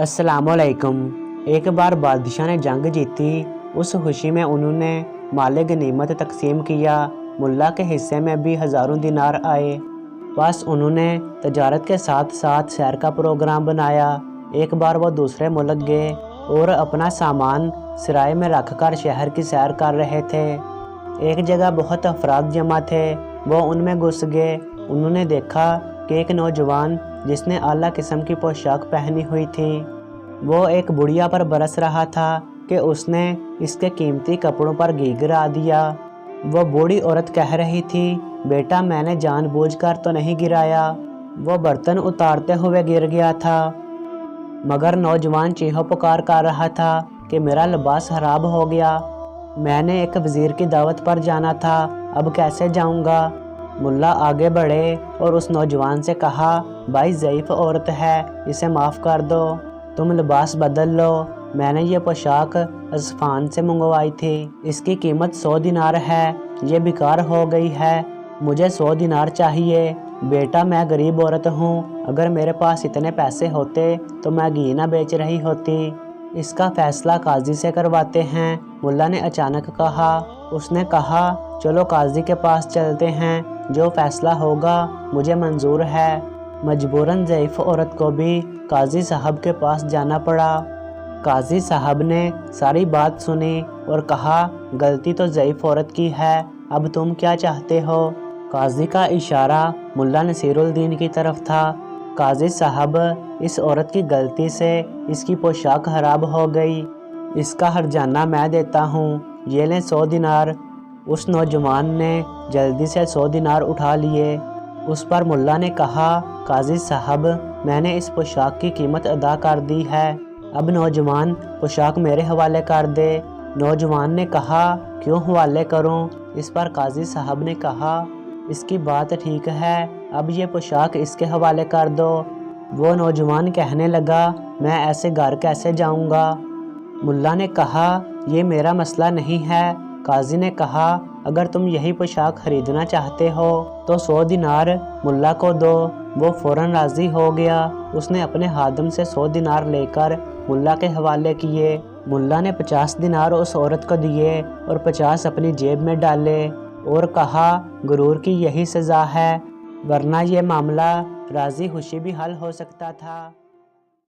अस्सलामुअलैकुम। एक बार बादशाह ने जंग जीती। उस खुशी में उन्होंने माले गनीमत तकसीम किया। मुल्ला के हिस्से में भी हज़ारों दिनार आए। बस उन्होंने तजारत के साथ साथ सैर का प्रोग्राम बनाया। एक बार वो दूसरे मुल्क गए और अपना सामान सराय में रखकर शहर की सैर कर रहे थे। एक जगह बहुत अफराद जमा थे। वो उनमें घुस गए। उन्होंने देखा कि एक नौजवान जिसने आला किस्म की पोशाक पहनी हुई थी, वो एक बुढ़िया पर बरस रहा था कि उसने इसके कीमती कपड़ों पर घी गिरा दिया। वो बूढ़ी औरत कह रही थी, बेटा मैंने जानबूझकर तो नहीं गिराया, वो बर्तन उतारते हुए गिर गया था। मगर नौजवान चीहो पुकार कर रहा था कि मेरा लिबास खराब हो गया, मैंने एक वज़ीर की दावत पर जाना था, अब कैसे जाऊंगा। मुल्ला आगे बढ़े और उस नौजवान से कहा, भाई ज़ईफ़ औरत है, इसे माफ़ कर दो, तुम लिबास बदल लो। मैंने ये पोशाक अस्फान से मंगवाई थी, इसकी कीमत 100 दिनार है, ये बेकार हो गई है, मुझे 100 दिनार चाहिए। बेटा मैं गरीब औरत हूँ, अगर मेरे पास इतने पैसे होते तो मैं घी ना बेच रही होती। इसका फ़ैसला काजी से करवाते हैं, मुल्ला ने अचानक कहा। उसने कहा, चलो काजी के पास चलते हैं, जो फ़ैसला होगा मुझे मंजूर है। मजबूरन ज़ईफ़ औरत को भी काजी साहब के पास जाना पड़ा। काजी साहब ने सारी बात सुनी और कहा, गलती तो ज़ईफ़ औरत की है, अब तुम क्या चाहते हो। काजी का इशारा मुल्ला नसीरुद्दीन की तरफ था। काजी साहब, इस औरत की गलती से इसकी पोशाक खराब हो गई, इसका हर्जाना मैं देता हूँ, ये लें 100 दिनार। उस नौजवान ने जल्दी से 100 दिनार उठा लिए। उस पर मुल्ला ने कहा, काजी साहब मैंने इस पोशाक की कीमत अदा कर दी है, अब नौजवान पोशाक मेरे हवाले कर दे। नौजवान ने कहा, क्यों हवाले करूं। इस पर काजी साहब ने कहा, इसकी बात ठीक है, अब ये पोशाक इसके हवाले कर दो। वो नौजवान कहने लगा, मैं ऐसे घर कैसे जाऊंगा। मुल्ला ने कहा, ये मेरा मसला नहीं है। काजी ने कहा, अगर तुम यही पोशाक खरीदना चाहते हो तो 100 दिनार मुल्ला को दो। वो फ़ौरन राज़ी हो गया। उसने अपने खादिम से 100 दिनार लेकर मुल्ला के हवाले किए। मुल्ला ने 50 दिनार उस औरत को दिए और 50 अपनी जेब में डाले और कहा, गुरूर की यही सज़ा है, वरना ये मामला राज़ी खुशी भी हल हो सकता था।